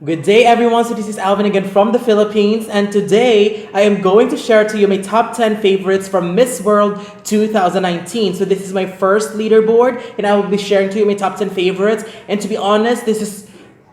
Good day, everyone. So this is Alvin again from the Philippines, and today I am going to share to you my top 10 favorites from Miss World 2019. So this is my first leaderboard, and I will be sharing to you my top 10 favorites. And to be honest,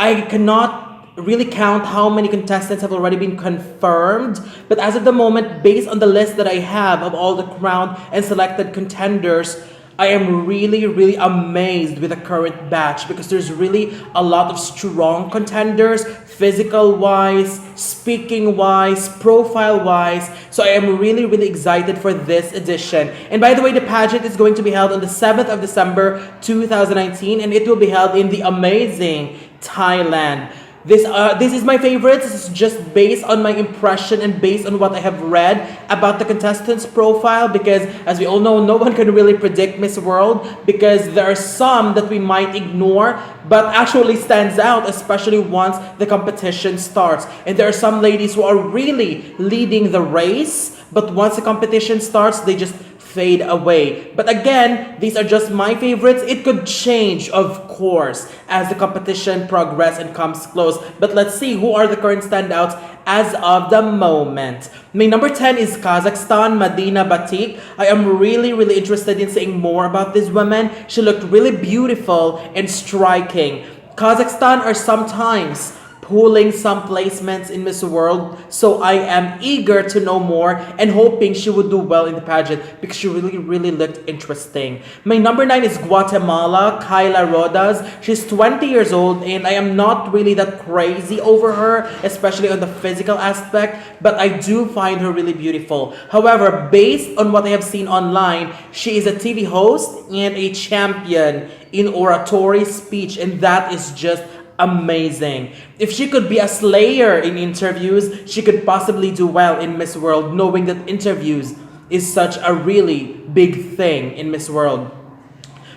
I cannot really count how many contestants have already been confirmed, but as of the moment, based on the list that I have of all the crowned and selected contenders, I am really, really amazed with the current batch because there's really a lot of strong contenders, physical wise, speaking wise, profile wise. So I am really, really excited for this edition. And by the way, the pageant is going to be held on the 7th of December 2019, and it will be held in the amazing Thailand. This is my favorite. This is just based on my impression and based on what I have read about the contestants' profile, because as we all know, no one can really predict Miss World because there are some that we might ignore but actually stands out, especially once the competition starts. And there are some ladies who are really leading the race, but once the competition starts, they just fade away. But again, these are just my favorites. It could change, of course, as the competition progresses and comes close. But let's see who are the current standouts as of the moment. My number 10 is Kazakhstan, Madina, Batyk. I am really, really interested in seeing more about this woman. She looked really beautiful and striking. Kazakhstan are sometimes pulling some placements in Miss World, so I am eager to know more and hoping she would do well in the pageant because she really, really looked interesting. My number 9 is Guatemala, Keila Rodas. She's 20 years old and I am not really that crazy over her, especially on the physical aspect, but I do find her really beautiful. However, based on what I have seen online, she is a TV host and a champion in oratory speech, and that is just amazing. If she could be a slayer in interviews, she could possibly do well in Miss World, knowing that interviews is such a really big thing in Miss World.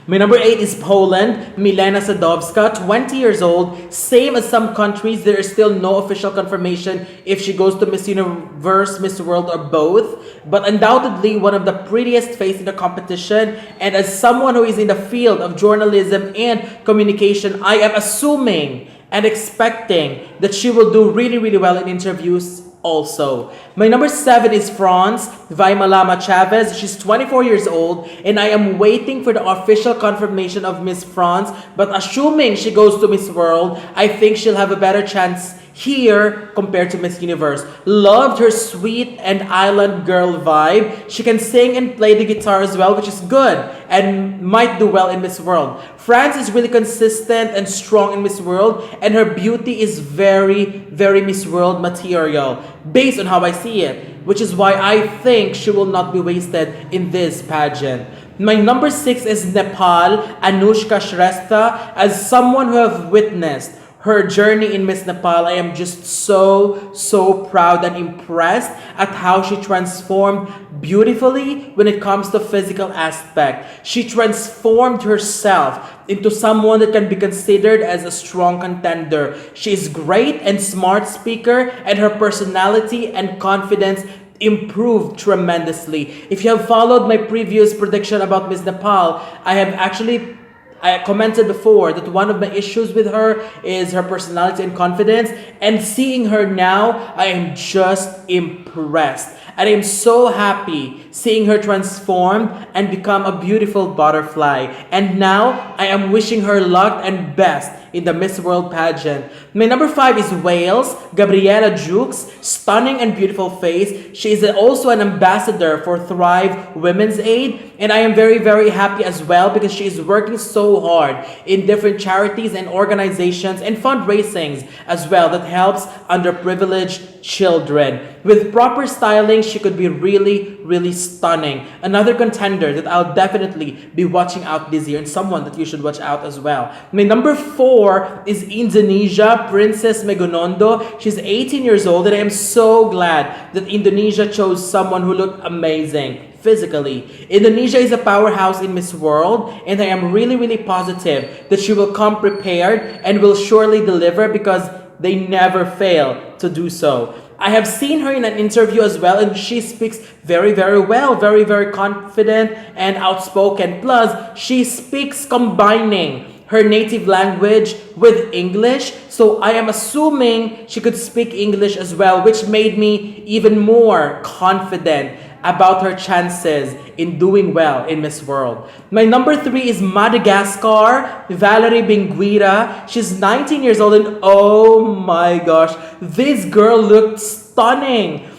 My number 8 is Poland, Milena Sadowska, 20 years old. Same as some countries, there is still no official confirmation if she goes to Miss Universe, Miss World, or both. But undoubtedly, one of the prettiest faces in the competition. And as someone who is in the field of journalism and communication, I am assuming and expecting that she will do really, really well in interviews also. My number 7 is France, Vaimalama Chaves. She's 24 years old and I am waiting for the official confirmation of Miss France, but assuming she goes to Miss World, I think she'll have a better chance here compared to Miss Universe. Loved her sweet and island girl vibe. She can sing and play the guitar as well, which is good and might do well in Miss World. France is really consistent and strong in Miss World, and her beauty is very, very Miss World material based on how I see it, which is why I think she will not be wasted in this pageant. My number 6 is Nepal, Anushka Shrestha. As someone who have witnessed her journey in Miss Nepal, I am just so proud and impressed at how she transformed beautifully when it comes to physical aspect. She transformed herself into someone that can be considered as a strong contender. She is great and smart speaker, and her personality and confidence improved tremendously. If you have followed my previous prediction about Miss Nepal, I commented before that one of my issues with her is her personality and confidence, and seeing her now, I am just impressed. And I am so happy seeing her transform and become a beautiful butterfly. And now, I am wishing her luck and best in the Miss World pageant. My number 5 is Wales, Gabriella Jukes, stunning and beautiful face. She is also an ambassador for Thrive Women's Aid, and I am very, very happy as well because she is working so hard in different charities and organizations and fundraisings as well that helps underprivileged children. With proper styling, she could be really, really stunning. Another contender that I'll definitely be watching out this year, and someone that you should watch out as well. My number 4 is Indonesia, Princess Megonondo. She's 18 years old, and I am so glad that Indonesia chose someone who looked amazing physically. Indonesia is a powerhouse in Miss World, and I am really, really positive that she will come prepared and will surely deliver because they never fail to do so. I have seen her in an interview as well, and she speaks very, very well, very, very confident and outspoken. Plus, she speaks combining her native language with English. So I am assuming she could speak English as well, which made me even more confident about her chances in doing well in Miss World. My number 3 is Madagascar, Valerie Binguira. She's 19 years old and oh my gosh, this girl looked stunning.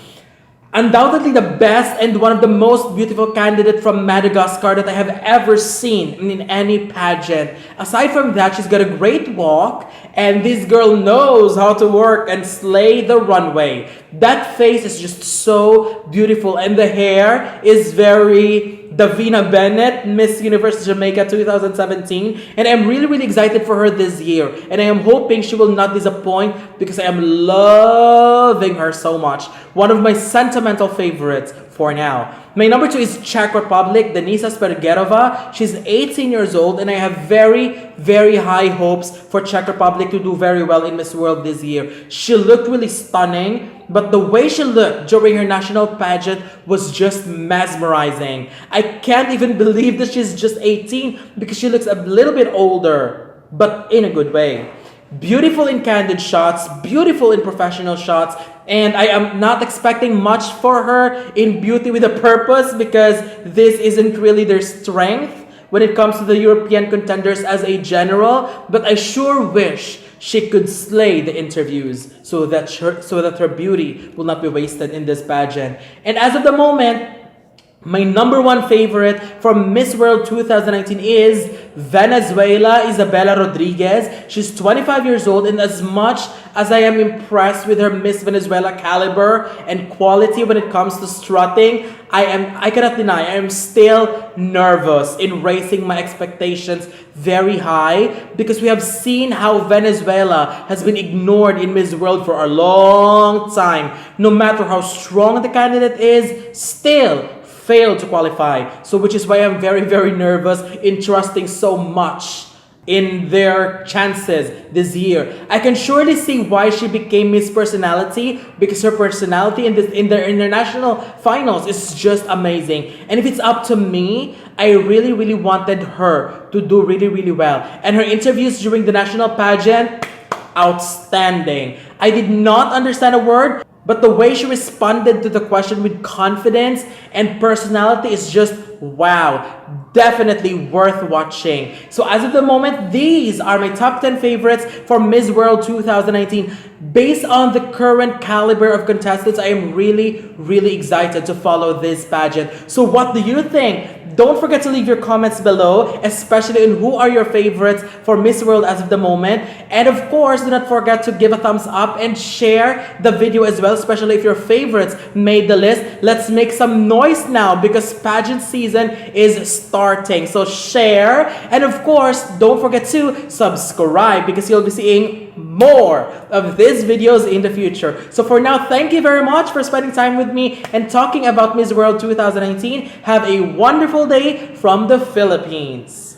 Undoubtedly the best and one of the most beautiful candidate from Madagascar that I have ever seen in any pageant. Aside from that, she's got a great walk and this girl knows how to work and slay the runway. That face is just so beautiful and the hair is very Davina Bennett, Miss Universe Jamaica 2017, and I'm really excited for her this year and I am hoping she will not disappoint because I am loving her so much. One of my sentimental favorites for now. My number 2 is Czech Republic, Denisa Spergerova. She's 18 years old and I have very high hopes for Czech Republic to do very well in Miss World this year. She looked really stunning, but the way she looked during her national pageant was just mesmerizing. I can't even believe that she's just 18 because she looks a little bit older, but in a good way. Beautiful in candid shots, beautiful in professional shots, and I am not expecting much for her in Beauty with a Purpose because this isn't really their strength when it comes to the European contenders as a general, but I sure wish she could slay the interviews so that her beauty will not be wasted in this pageant. And as of the moment, my number 1 favorite from Miss World 2019 is Venezuela, Isabella Rodriguez. She's 25 years old, and as much as I am impressed with her Miss Venezuela caliber and quality when it comes to strutting, I cannot deny I am still nervous in raising my expectations very high because we have seen how Venezuela has been ignored in Miss World for a long time. No matter how strong the candidate is, still failed to qualify. So which is why I'm very nervous in trusting so much in their chances this year. I can surely see why she became Miss Personality because her personality in their international finals is just amazing. And if it's up to me, I really wanted her to do really well. And her interviews during the national pageant, outstanding. I did not understand a word, but the way she responded to the question with confidence and personality is just wow. Definitely worth watching. So as of the moment, these are my top 10 favorites for Miss World 2019. Based on the current caliber of contestants, I am really excited to follow this pageant. So what do you think? Don't forget to leave your comments below, especially on who are your favorites for Miss World as of the moment. And of course, do not forget to give a thumbs up and share the video as well, especially if your favorites made the list. Let's make some noise now because pageant season is starting. So share, and of course, don't forget to subscribe because you'll be seeing more of these videos in the future. So for now, thank you very much for spending time with me and talking about Miss World 2019. Have a wonderful day from the Philippines.